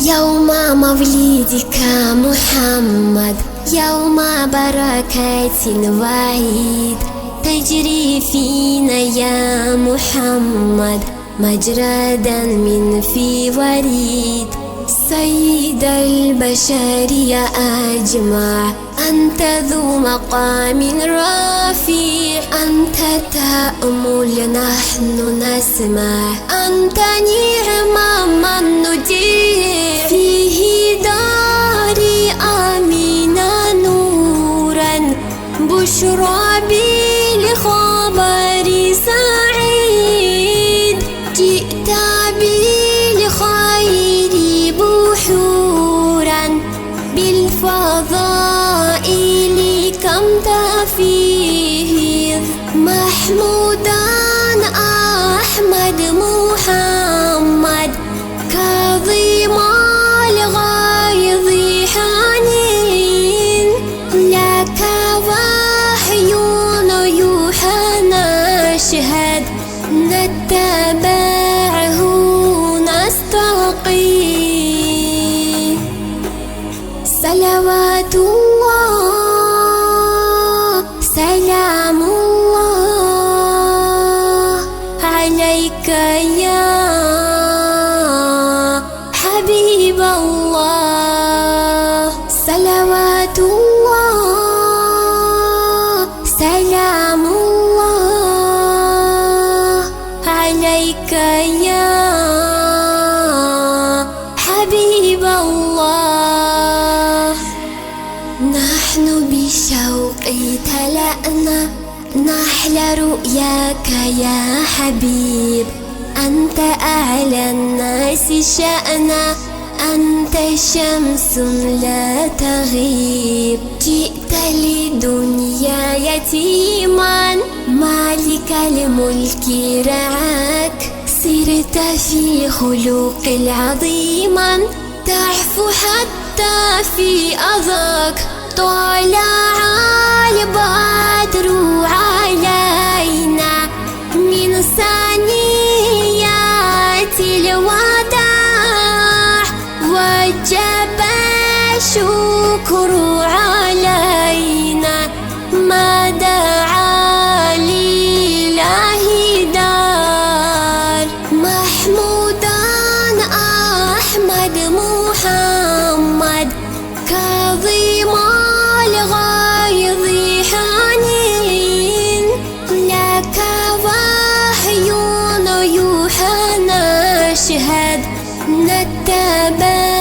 يوم مولدك محمد، يوم بركة وعيد، تجري فينا يا محمد مجرى دم في وريد. سيد البشر يا أجمع، أنت ذو مقام رفيع، أنت تأمل نحن نسمع، أنت نعم من نطيع. فيه داري آمنة نورا، بشرى بالخبر سعيد، جئت بالخير بحورا، بالفضائل كم تفيض. محمودا أحمد محمد، كظيم الغيظ حنين، لك وحي يوحى نشهد، نتبعه نستقيم. صلوات الله سلام الله عليك يا حبيب الله. صلوات الله سلام الله عليك يا حبيب الله. نحن بالشوق تلأنا نحل رؤياك يا حبيب، أنت أعلى الناس شأنا، أنت شمس لا تغيب. جئت للدنيا يتيما، مالك الملك رعاك، سرت في خلق العظيما، تعفو حتى في أذاك. طلع البدر علينا من ثنيات الوداع، وجب الشكر علينا ما دعا لله دار. محمودا أحمد محمد، كظيم الغيظ حنين، لك وحي يوحى نشهد، نتبع